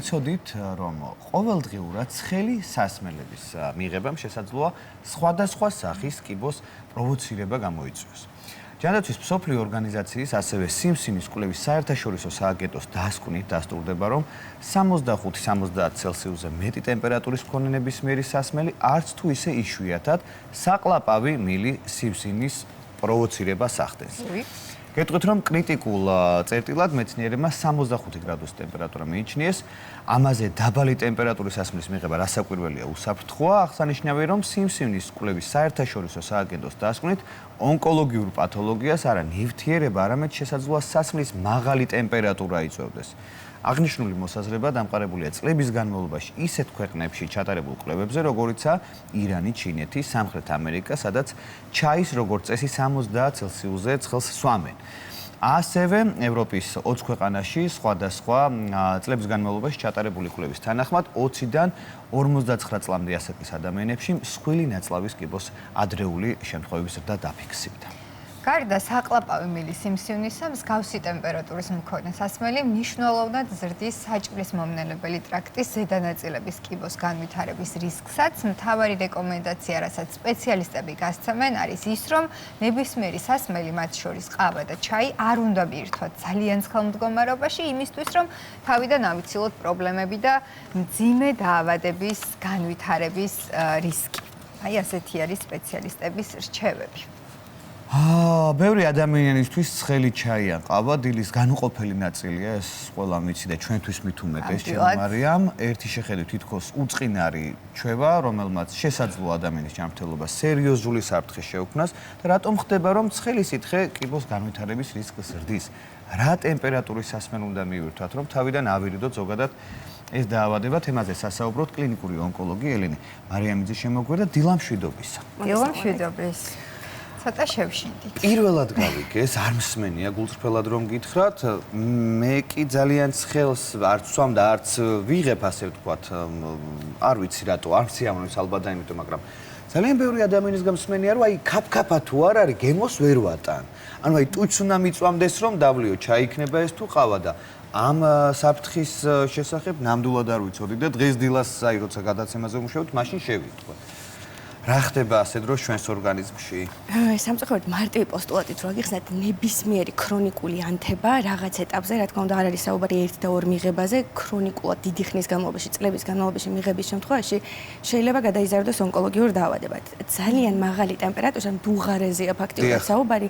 Ცოდით რომ ყოველდღიურად ცხელი სასმელების მიღებამ შესაძლოა სხვადასხვა სახის კიბოს პროვოცირება გამოიწვიოს. ჯანდაცვის მსოფლიო ორგანიზაციის ასევე სიმსივნის კვლევის საერთაშორისო სააგენტოს დასკვნით დასტურდება, რომ 65-70 ცელსიუსზე მეტი ტემპერატურის მქონე ნებისმიერი სასმელი არც თუ ისე იშვიათად საყლაპავი მილი სიმსივნის პროვოცირებას ახდენს. Გეტყვით, რომ კრიტიკულ წერტილად მეცნიერებმა 65 გრადუს ტემპერატურა მიიჩნიეს. ამაზე დაბალი ტემპერატურის სასმლის მიღება რასაკვირველია უსაფრთხოა. აღსანიშნავია, რომ სიმსივნის კვლევის საერთაშორისო სააგენტოს დასკვნით ონკოლოგიურ პათოლოგიას არა ნივთიერება, არამედ შესაძლოა სასმლის მაღალი ტემპერატურა იწვევდეს. აღნიშნული მოსაზრება დამყარებულია წლების განმავლობაში ისეთ ქვეყნებში ჩატარებულ კვლევებზე, როგორიცაა ირანი, ჩინეთი, სამხრეთ ამერიკა, სადაც ჩაის როგორც წესი 70 ცელსიუსზე ცხელს სვამენ. ასევე ევროპის 20 ქვეყანაში სხვადასხვა წლების განმავლობაში ჩატარებული კვლევის თანახმად 20-დან 59 წლამდე ასაკის ადამიანებში მსხვილი ნაწლავის კიბოს ადრეული შემთხვევების ზრდა დაფიქსირდა. გარდა საყლაპავი მილი სიმსივნისა, მსგავსი ტემპერატურის მქონე სასმელი მნიშვნელოვნად ზრდის საჭმლის მომნელებელი ტრაქტის ზედა ნაწილების კიბოს განვითარების რისკსაც. მთავარი რეკომენდაცია, რასაც სპეციალისტები გასცემენ, არის ის, რომ ნებისმიერი სასმელი, მათ შორის ყავა და ჩაი, არ უნდა მიირთვათ ძალიან ცხელ მდგომარეობაში, იმისთვის, რომ თავიდან ავიცილოთ პრობლემები და მძიმე დაავადების განვითარების რისკი. აი, ასეთი არის სპეციალისტების რჩევები. ბევრი ადამიანისთვის ცხელი ჩაი ან ყავა დილის განუყოფელი ნაწილია, ეს ყველამ ვიცი და ჩვენთვის მით უმეტეს, ჩემ ერთი შეხედვით თითქოს უწყინარი ჩვევა, რომელმაც შესაძლოა ადამიანის ჯანმრთელობას სერიოზული საფრთხე შეუქმნას და რატომ ხდება, რომ ცხელი სითხე კიბოს განვითარების რისკს ზრდის? რა ტემპერატურის სასმელი უნდა მივირთვათ, რომ თავიდან ავირიდოთ ზოგადად ეს დაავადება? თემაზე სასაუბროთ კლინიკური ონკოლოგი ელენე მარიამიძის შემოგვერდა დილამშვიდობისა. დილამშვიდობის. ცოტა შევშინდით. პირველად გავიგეს, არ მსმენია გულწრფელად რომ გითხრათ, მე კი ძალიან ცხელს არც ვსვამ და არც ვიღებ, ასე ვთქვათ, არ ვიცი რატო, არ მსიამოვნებს ალბათ და იმიტომ, მაგრამ ძალიან ბევრი ადამიანის გამსმენია, რომ აი ქაფქაფა თუ არ არის, გემოს ვერ ვატან. ანუ აი ტუჩს უნდა მიწვამდეს, რომ დავლიო, ჩაიქნება ეს თუ ყავა და ამ საფრთხის შესახებ ნამდვილად არ ვიცოდი და დღეს დილას აი როცა გადაცემაზე ვმუშაობთ, მაშინ შევიტყვე. რა ხდება ასე დროს ჩვენს ორგანიზმში? სამწუხაროდ მარტივი პოსტულატით რო აგიხსნათ, ნებისმიერი ქრონიკული ანთება რაღაც ეტაპზე, რა თქმა უნდა, არ არის საუბარი 1 და 2 მიღებაზე, ქრონიკულად დიდი ხნის განმავლობაში, წლების განმავლობაში მიღების შემთხვევაში შეიძლება გადაიზარდოს ონკოლოგიურ დაავადებად. ძალიან მაღალი ტემპერატურა, დუღარეზეა ფაქტიურად საუბარი.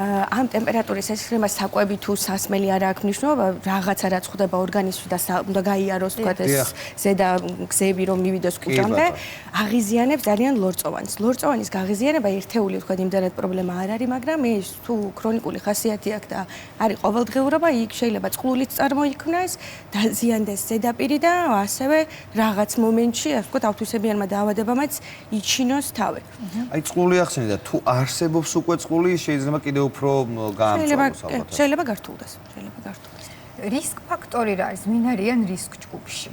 ამ ტემპერატურის შესახება საკვები თუ სასმელი არ აქვს მნიშვნელობა, რაღაცა რაც ხდება ორგანიზმში და უნდა გაიაროს თქვა ეს ზედა გზები რომ მივიდოს კუჭამდე, აღიზიანებს ძალიან ლორწოვანს. ლორწოვანის გაღიზიანება ერთეული თქვა იმდანად პრობლემა არ არის, მაგრამ ეს თუ ქრონიკული ხასიათი აქვს და არის ყოველდღიურობა, იქ შეიძლება წყლულიც წარმოიქმნას, დაზიანდეს ზედაპირი და ასევე რაღაც მომენტში, ასე ვთქვათ, ავტოიმუნურმა დაავადებამაც იჩინოს თავი. აი წყლული ახსენე და თუ არსებობს უკვე წყლული, შეიძლება კიდევ უფრო გაამწვავოს ალბათ. შეიძლება გართულდეს. რისკ ფაქტორი რა არის? ვინ არიან რისკ ჯგუფში?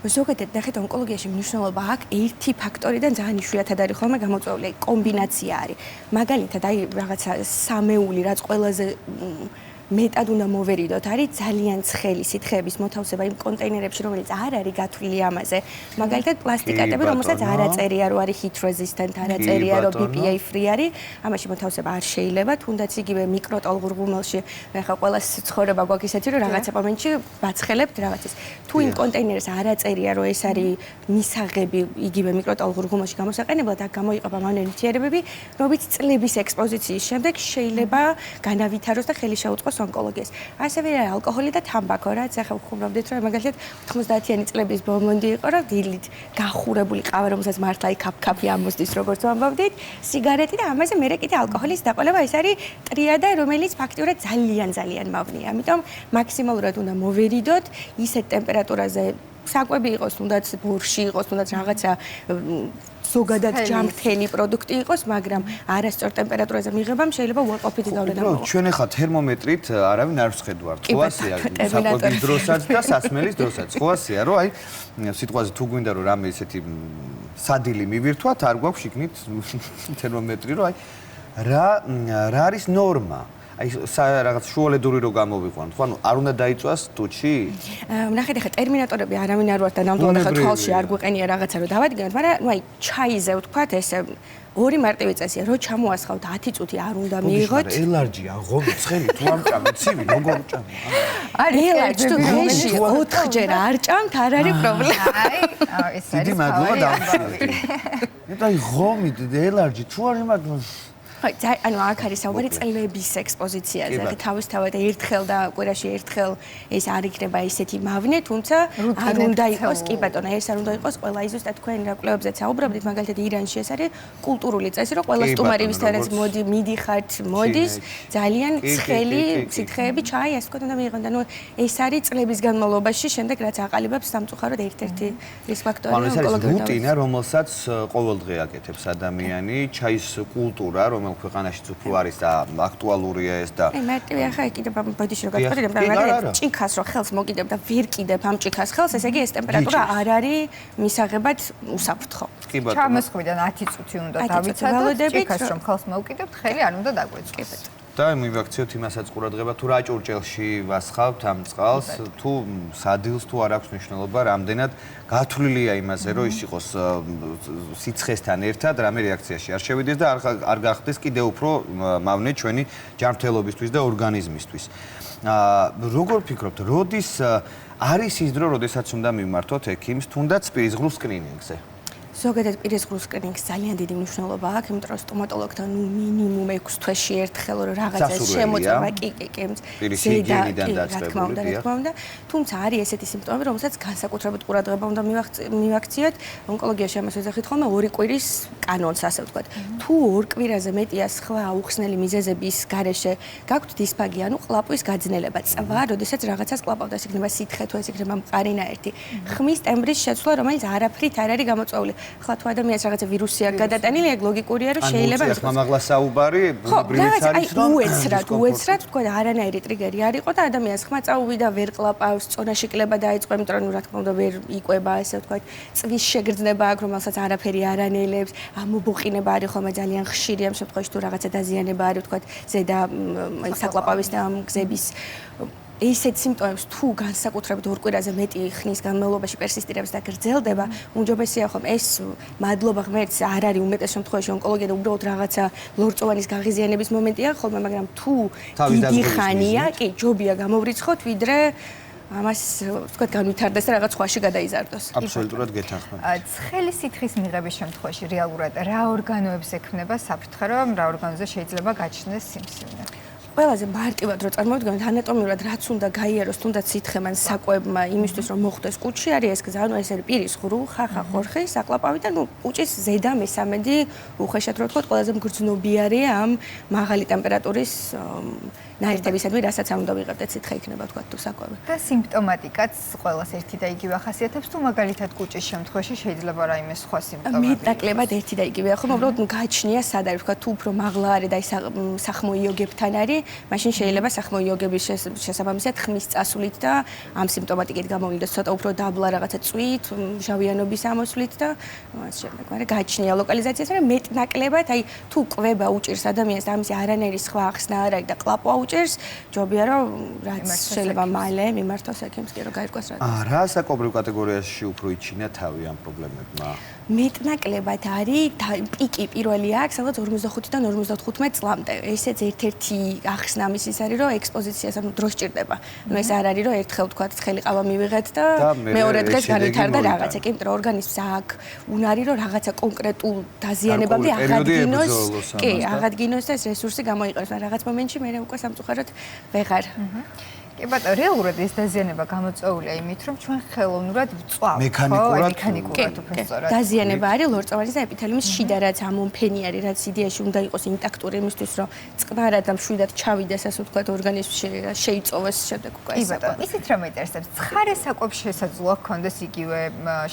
ზოგადად ნახეთ ონკოლოგიაში მნიშვნელობა აქვს ერთი ფაქტორიდან ძალიან იშვიათად არის ხოლმე გამოწვეული, კომბინაცია არის. მაგალითად, აი რაღაცა სამეული, რაც ყველაზე მეტად უნდა მოვერიდოთ, არის ძალიან ცხელი სითხეების მოთავსება იმ კონტეინერებში, რომელიც არ არის გათვლილი ამაზე. მაგალითად, პლასტიკატები, რომელსაც არ აწერია, რომ არის heat resistant, არ აწერია, რომ BPA free არის, ამაში მოთავსება არ შეიძლება, თუნდაც იგივე მიკროტალღურ ღუმელში, ახლა ყველას ცხოვრება გვაქვს ისეთი, რომ რაღაცა მომენტში ბაცხელებთ რაღაცას. თუ იმ კონტეინერს არ აწერია, რომ ეს არის მისაღები იგივე მიკროტალღურ ღუმელში გამოსაყენებლად, აქ გამოიყოფა მავნე ნივთიერებები, რომელიც წლების ექსპოზიციის შემდეგ შეიძლება განავითაროს და ხელი შეუწყოს ონკოლოგიას. ასევე ალკოჰოლი და თამბაქო, რაც ახლა ვხუმრობდით, რომ მაგალითად 90-იანი წლების ბომონდი იყო, რომ დილით გახურებული ყავა, რომელსაც მართლა იქაფქაფი ამოსდის, როგორც ვამბობდით, სიგარეტი და ამაზე მერე კიდე ალკოჰოლის დაყოლება, ეს არის ტრიადა, რომელიც ფაქტიურად ძალიან მავნია. ამიტომ მაქსიმალურად უნდა მოვერიდოთ ისეთ ტემპერატურაზე, საკვები იყოს, თუნდაც ბორში იყოს, თუნდაც რაღაცა ზოგადად ჯამრთელი პროდუქტი იყოს, მაგრამ არასწორ ტემპერატურაზე მიღებამ შეიძლება უარყოფითი გავლენა მოაქვს. ჩვენ ახლა თერმომეტრით არავინ არ ვსხედვართ, ხო ასეა, საკვების დროსაც და სასმელის დროსაც, ხო ასეა, რომ აი სიტყვაზე თუ გვინდა რომ რამე ისეთი სადილი მივირთვათ, არ გვაქვს იქნით თერმომეტრი, რომ აი რა არის ნორმა? აი რაღაც შუალედური რო გამოვიყვანოთ. ხო, ანუ არ უნდა დაიწვას ტუჩი? ნახეთ, ახლა ტერმინატორები არავინ არ ვართ და ნამდვილად ახლა თვალში არ გვეყენია რაღაცა რომ დავადგინოთ, მაგრამ ნუ აი ჩაიზე ვთქვათ ეს ორი მარტივი წესია, რო ჩამოასხავთ 10 წუთი არ უნდა მიიღოთ. ელარჯია, ღომი, ცხელი, თუ არ ჭამეთ, ცივი, როგორ ჭამო? ელარჯი თუ დღეში 4-ჯერ არ ჭამთ, არ არის პრობლემა. აი, ეს არის. დიდი მადლობა დამშვიდობთ. ნეტა ღომი, ელარჯი, თუ არ იმაგნო ხო, ანუ აქ არის საუბარი წლების ექსპოზიციაზე. ახლა თავისთავად ერთხელ და კვირაში ერთხელ ეს არ იქნება ისეთი მავნე, თუმცა არ უნდა იყოს, კი ბატონო, ეს არ უნდა იყოს ყველა ზუსტად თქვენ რა კვლევებზეც საუბრობდით, მაგალითად ირანში ეს არის კულტურული წესი, რომ ყველა სტუმარი ვისთანაც მიდიხართ, მოდის, ძალიან ცხელი სითხეები, ჩაი, ასე ვთქვათ, უნდა მიიღონ და ნუ ეს არის წლების განმავლობაში, შემდეგ რაც აყალიბებს სამწუხაროდ ერთ-ერთი რისკ ფაქტორი ონკოლოგიური რუტინა, რომელსაც ყოველდღე აკეთებს ადამიანი, ჩაის კულტურა, ქვეყანაშიც უფრო არის და აქტუალურია ეს და აი მარტივი ახლა კიდევ ბოდიში რო გაწყვეტი და მაგალითად ჭიქას რო ხელს მოგიდებ და ვერ კიდებ ამ ჭიქას ხელს, ესე იგი ეს ტემპერატურა არ არის მისაღებად უსაფრთხო. კი ბატონო. ჩამოსხვიდან 10 წუთი უნდა დავიცადოთ, ჭიქას რომ ხელს მოვკიდებთ, ხელი არ უნდა დაგვეწყოს. და მივაქციოთ იმასაც ყურადღება თუ რა ჭურჭელში ვასხავთ ამ წყალს, თუ სადილს თუ არ აქვს მნიშვნელობა, რამდენად გათვლილია იმაზე, რომ ის იყოს სიცხესთან ერთად, რამე რეაქციაში არ შევიდეს და არ გახდეს კიდევ უფრო მავნე ჩვენი ჯანმრთელობისთვის და ორგანიზმისთვის. როგორ ფიქრობთ, როდის არის ის დრო, როდესაც უნდა მივმართოთ ექიმს, თუნდაც პირისგრულ სკრინინგზე? ზოგადად პირისგრულ სკრინინგს ძალიან დიდი მნიშვნელობა აქვს, იმიტომ რომ სტომატოლოგთან ნუ მინიმუმ 6 თვეში ერთხელ რომ რაღაცა შემოწმება, კი, რა თქმა უნდა. თუმცა არის ესეთი სიმპტომები, რომელსაც განსაკუთრებით ყურადღება უნდა მივაქციოთ. ონკოლოგიაში ამას ვეძახით ხოლმე 2 კვირის კანონს, ასე ვთქვათ. თუ 2 კვირაზე მეტია სხვა აუხსნელი მიზეზების გარეშე გაქვთ დისფაგია, ანუ ყლაპვის გაძნელება, წვა, როდესაც რაღაცას ყლაპავთ, ეს იქნება სითხე თუ ეს იქნება მყარინაერთი, ხმის ტემბრის შეცვლა, რომელიც არაფრით არ არის გამოწვეული. ხლა თუ ადამიანს რაღაცა ვირუსი აქვს გადატანილი, ეგ ლოგიკურია, რომ შეიძლება ეს მამაღლა საუბარი, ბუნებრივიც არის, რომ უეცრად, თქვა არანაირი ტრიგერი არ იყო და ადამიანს ხმა წაუვიდა, ვერ ყლაპავს, წონაში კლება დაიწყო, იმიტომ რომ რა თქმა უნდა ვერ იყვება, ესე ვთქვა, წვის შეგრძნება აქვს, რომელსაც არაფერი არ ანელებს, ამობოყინება არის ხოლმე ძალიან ხშირი ამ შემთხვევაში თუ რაღაცა დაზიანება არის, ვთქვა, ზედა საკლაპავის და ამ გზების ესეთ სიმპტომებს თუ განსაკუთრებით 2 კვირაზე მეტი ხნის განმავლობაში პერსისტირებს და გრძელდება, უმჯობესია ხომ ეს მადლობა ღმერთს არ არის უმეტეს შემთხვევაში ონკოლოგია, უბრალოდ რაღაცა ლორწოვანის გაღიზიანების მომენტია ხოლმე, მაგრამ თუ დიდი ხანია, კი, ჯობია გამოვრიცხოთ, ვიდრე ამას ვთქვათ განვითარდეს და რაღაც სხვაში გადაიზარდოს. აბსოლუტურად გეთანხმებ. ცხელი სითხის მიღების შემთხვევაში რეალურად რა ორგანოებს ექმნება საფრთხე, რომ რა ორგანოზე შეიძლება გაჩნდეს სიმსივნე? ყველაზე მარტივად რო წარმოვიდგინოთ, ანატომიურად რაც უნდა გაიაროს, თუნდაც სითხემან საკვებმა იმისთვის რომ მოხდეს კუჭში, არის ეს გზა, ანუ ეს არის პირის ღრუ, ხახა, ხორხი, საკლაპავი და ნუ კუჭის ზედა მესამედი უხეშად რო ვთქვათ, ყველაზე მგრძნობიარე ამ მაღალი ტემპერატურის ნაერთებისადმი, რასაც არ უნდა ვიღებდეთ სითხე იქნება ვთქვათ თუ საკვები. და სიმპტომატიკაც ყველას ერთი და იგივე ახასიათებს, თუ მაგალითად კუჭის შემთხვევაში შეიძლება რაიმე სხვა სიმპტომები? მეტნაკლებად ერთი და იგივეა, ხომ უბრალოდ ნუ გააჩნია სად არის ვთქვათ, თუ უფრო მაღლა არის და სახმოიოგებთან არის, მაშინ შეიძლება სახმოიოგების შესაბამისად ხმის წასვლით და ამ სიმპტომატიკით გამოვლინდეს ცოტა უფრო დაბლა რაღაცა წვით, ჟავიანობის ამოსვლით და ამას შემდეგ, მაგრამ გააჩნია ლოკალიზაციას, მაგრამ მეტნაკლებად, აი თუ კვება უჭირს ადამიანს და ამისი არანაირი სხვა ახსნა არ არის და ყლაპვა უჭირს, ჯობია რომ რაც შეიძლება მალე მიმართოს ექიმს, კი რომ გაირკვეს რა. რა საკვებრივ კატეგორიაში უფრო იჩინა თავი ამ პრობლემებმა? მეტნაკლებად არის პიკი პირველი აქვს, სადაც 45-დან 55 წლამდე. ესეც ერთ-ერთი ახსნა ამის ის არის, რომ ექსპოზიციას ანუ დრო სჭირდება. ნუ ეს არ არის, რომ ერთხელ ვთქვათ, ცხელი ყავა მივიღეთ და მეორე დღეს განვითარდა რაღაცა. კი, იმიტომ რომ ორგანიზმს აქვს უნარი, რომ რაღაცა კონკრეტულ დაზიანებამდე აღადგინოს, კი, აღადგინოს და ეს რესურსი გამოიყენოს, მაგრამ რაღაც მომენტში მე უკვე სამწუხაროდ ვეღარ. კი ბატონო, რეალურად ეს დაზიანება გამოწვეულია იმით, რომ ჩვენ ხელოვნურად ვწვავთ, მექანიკურად უფრო სწორად. დაზიანება არის ლორწოვანის და ეპითელიუმის შიდა, რაც ამონფენი არის, რაც იდეაში უნდა იყოს ინტაქტური იმისთვის, რომ წყნარად და მშვიდად ჩავიდეს, ასე ვთქვათ, ორგანიზმში შეიწოვოს შემდეგ უკვე ეს საკვები. ისიც რა მეინტერესებს, ცხარე საკვებს შესაძლოა გქონდეს იგივე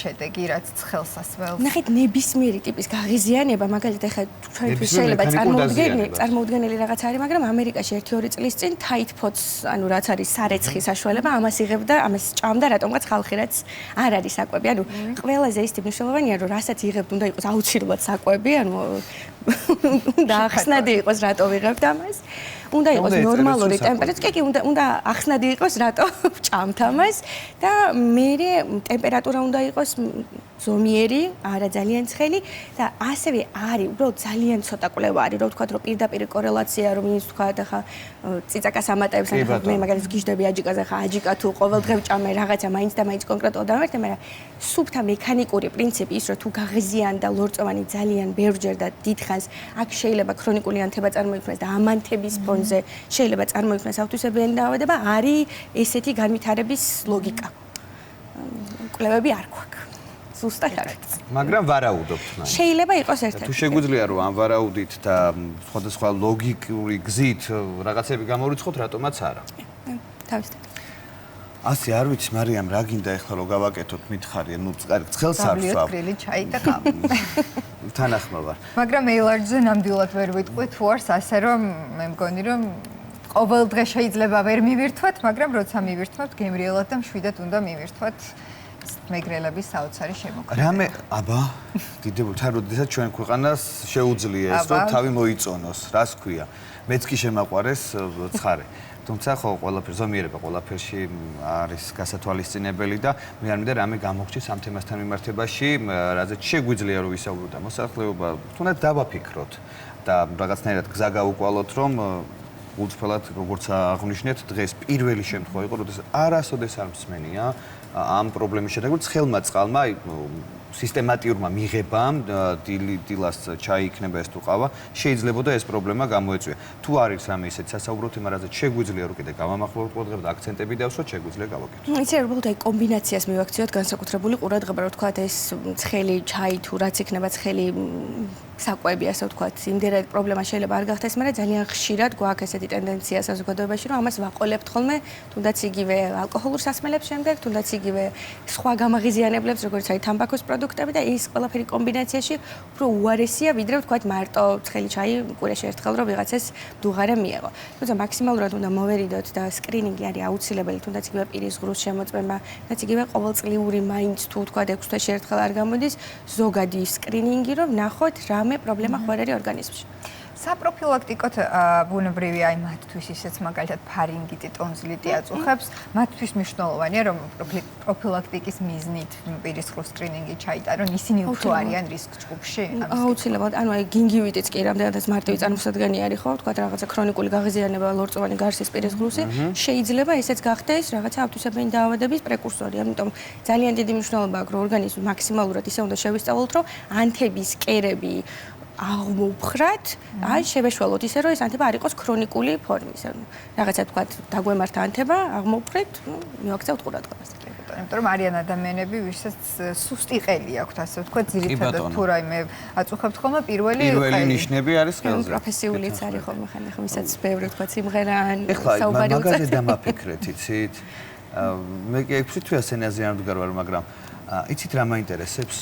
შედეგი, რაც ცხელს ასმელს? ნახეთ, ნებისმიერი ტიპის გაღიზიანება, მაგალითად ახლა ჩვენთვის შეიძლება წარმოუდგენელი რაღაც არის, მაგრამ ამერიკაში 1-2 წლის წინ თაითფოც, ანუ რაც არის სარეცხი საშუალება, ამას იღებდა, ამას ჭამდა რატომღაც ხალხი, რაც არ არის საკვები. ანუ ყველაზე ის ტიპი მნიშვნელოვანია, რომ რასაც იღებთ, უნდა იყოს აუცილებლად საკვები, ანუ უნდა ახსნადი იყოს, რატო ვიღებთ ამას. უნდა იყოს ეწეროს ნორმალური თუ ტემპერატურა, კი, უნდა ახსნადი იყოს, რატო ჭამთ ამას და მე ტემპერატურა უნდა იყოს ზომიერი, არა ძალიან ცხელი და ასევე არის უბრალოდ ძალიან ცოტა კვლევა არის, რომ ვთქვათ, რომ პირდაპირ კორელაცია, რომ ის ვთქვათ, ახლა წიწაკას ამატებს, ახლა მე მაგალითად გიждები აჯიკაზე, ახლა აჯიკა თუ ყოველ დღე ვჭამე რაღაცა მაინც და მაინც კონკრეტულად დამერთე, მაგრამ სუფთა მექანიკური პრინციპი ის, რომ თუ გაღიზიანდა ლორწოვანი ძალიან ბევრჯერ და დიდხანს, აქ შეიძლება ქრონიკული ანთება წარმოიქმნას და ამ ანთების ფონზე შეიძლება წარმოიქმნას ავტოიმუნური დაავადება, არის ესეთი განვითარების ლოგიკა. კვლევები არ გვაქვს. ზუსტად არ არის. მაგრამ ვარაუდობთ მაინც. შეიძლება იყოს ერთ-ერთი. თუ შეგვიძლია რომ ამ ვარაუდით და სხვადასხვა ლოგიკური გზით რაღაცები გამორიცხოთ, რატომაც არა. თავისთავად. ასე არ ვიცი, მარიამ, რა გინდა ეხლა რომ გავაკეთოთ, მითხარი, ნუ ცხელს არ დავლიოთ ვსვავ. გრილი ჩაი და კაფე. თანახმა ვარ. მაგრამ მეილარჯზე ნამდვილად ვერ ვიტყვი თუ არს ასე რომ მე მგონი რომ ყოველ დღე შეიძლება ვერ მივირთვათ, მაგრამ როცა მივირთვათ, გემრიელად და მშვიდად უნდა მივირთვათ მეგრელების საოცარი შემოქმედება. რამე, აბა, დიდებული, თან როდესაც ჩვენ ქვეყანას შეუძლია ეს რომ თავი მოიწონოს, რას ქვია. მეც კი შემაყვარეს ცხარე. თუმცა ხო ყველაფერ ზომიერება ყველაფერში არის გასათვალისწინებელი და მე არ მინდა რამე გამოგჩეს ამ თემასთან მიმართებაში, რაზეც შეგვიძლია რომ ვისაუბროთ და მოსახლეობა თუნდაც დავაფიქროთ და რაღაცნაირად გზა გავუკვალოთ, რომ უცხოელად როგორც აღნიშნეთ, დღეს პირველი შემთხვევა იყო, როდესაც არასოდეს არ მსმენია ამ პრობლემის შედეგად ცხელმა წყალმა სისტემატიურმა მიღებამ დილას ჩაი იქნება ეს თუ ყავა, შეიძლებოდა ეს პრობლემა გამოეწვია. თუ არის რამე ისეთ სასაუბრო თემა, რაზეც შეგვიძლია რომ კიდე გავამახვილოთ ყურადღება და აქცენტები დავსვათ, შეგვიძლია გავაკეთოთ. იცი რა, უბრალოდ აი კომბინაციას მივაქციოთ განსაკუთრებული ყურადღება, რომ თქვათ ეს ცხელი ჩაი თუ რაც იქნება ცხელი საკვები, ასე ვთქვათ, იმდენად პრობლემა შეიძლება არ გახდეს, მაგრამ ძალიან ხშირად გვაქვს ესეთი ტენდენცია საზოგადოებაში, რომ ამას ვაყოლებთ ხოლმე, თუნდაც იგივე ალკოჰოლურ სასმელებს შემდეგ, თუნდაც იგივე სხვა გამაღიზიანებლებს, როგორც არის თამბაქოს პროდუქტები და ეს ყველაფერი კომბინაციაში უფრო უარესია, ვიდრე ვთქვათ მარტო ცხელი ჩაი კვირაში ერთხელ რომ ვიღაცას დუღარა მიეღო. თუმცა მაქსიმალურად უნდა მოვერიდოთ და სკრინინგი არის აუცილებელი, თუნდაც იგივე პირის ღრუს შემოწმება, თუნდაც იგივე ყოველწლიური მაინც თუ ვთქვათ 6 თვეში ერთხელ არ გამოდის ზოგადი სკრინინგი, რომ ნახოთ რა პრობლემა ხო არ არის ორგანიზმში. საპროფილაქტიკოდ ბუნებრივი აი მათთვის ისეც მაგალითად ფარინგიტი, ტონზილიტი აწუხებს, მათთვის მნიშვნელოვანია რომ პროფილაქტიკის მიზნით პირის ღრუს სკრინინგი ჩაიტარონ, ისინი უფრო არიან რისკ ჯგუფში. აუცილებლად, ანუ აი გინგივიტიც კი რამდენადაც მარტივი წარმოსადგენი არის ხო, თქვა რაღაცა ქრონიკული გაღიზიანება, ლორწოვანი გარსის პირის ღრუსი, შეიძლება ესეც გახდეს რაღაცა ავტოიმუნური დაავადების პრეკურსორი. ამიტომ ძალიან დიდი მნიშვნელობა აქვს რომ ორგანიზმი მაქსიმალურად ისე უნდა შევისწავლოთ, რომ ანთების კერები აღმოფხრათ, აი შევეშველოთ ისე რომ ეს ანთება არ იყოს ქრონიკული ფორმის. რაღაცა თქვათ დაგვემართა ანთება, აღმოფხრეთ, მივაქცევთ ყურადღებას. იმიტომ რომ არიან адамიანები, ვისაც სუსტი ყელი აქვთ, ასე ვთქვათ, ძირითადად თუ რაიმე აწუხებთ ხოლმე პირველი ნიშნები არის ხელზე. პროფესიულიც არის ხოლმე ხანდახან, ვისაც ბევრი ვთქვათ სიმღერა საუბარი უწევთ. ეხლა მაგაზე დამაფიქრეთ, იცით? მე კი თვითონ ასენაზე არ მდგარ ვარ, მაგრამ იცით რა მაინტერესებს?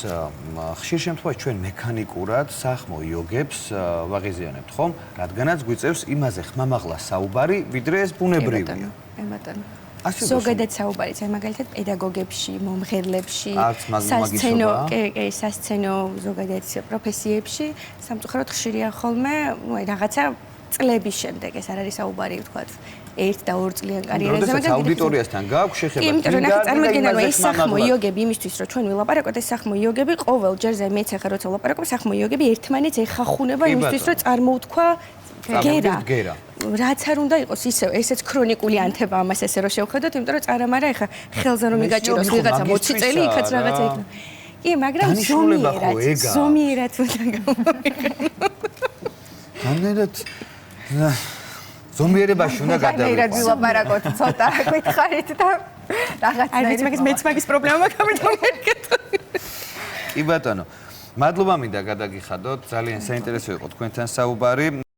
ხშირ შემთხვევაში ჩვენ მექანიკურად სახმო იოგებს ვაღიზიანებთ, ხომ? რადგანაც გვიწევს იმაზე ხმამაღლა საუბარი, ვიდრე ეს ბუნებრივია. ემატონ. ზოგადად საუბარიც, აი მაგალითად პედაგოგებში, მომღერლებში, სასცენო ზოგადად პროფესიებში, სამწუხაროდ ხშირია ხოლმე, რაღაცა წლების შემდეგ ეს არ არის საუბარი, ვთქვათ. 1 და 2 წლიან კარიერაზე, მაგრამ აუდიტორიასთან გააქვს შეხება. იმიტომ რომ ნახეთ, წარმოგიდგენთ რომ ეს სახმო იოგები იმისთვის რომ ჩვენ ვილაპარაკოთ, ეს სახმო იოგები ყოველ ჯერზე მეც ახლა როცა ვლაპარაკობ, სახმო იოგები ერთმანეთს ეხახუნება იმისთვის რომ წარმოუთქვა გერა. რაც არ უნდა იყოს ისევ, ესეც ქრონიკული ანთება ამას ესე რომ შევხედოთ, იმიტომ რომ წარამარა ახლა ხელზე რომ მიგაჭიროს ვიღაცა 20 წელი, იქაც რაღაცა იქნება. კი, მაგრამ ზომიერად უნდა გამოვიყენო. განერად ზომიერებაში უნდა გადავიდეთ. განერად ვილაპარაკოთ ცოტა გითხარით და რაღაცნაირად მეც მაგის პრობლემა მაქვს ამიტომ მერკეთო. კი ბატონო, მადლობა მინდა გადაგიხადოთ, ძალიან საინტერესო იყო თქვენთან საუბარი.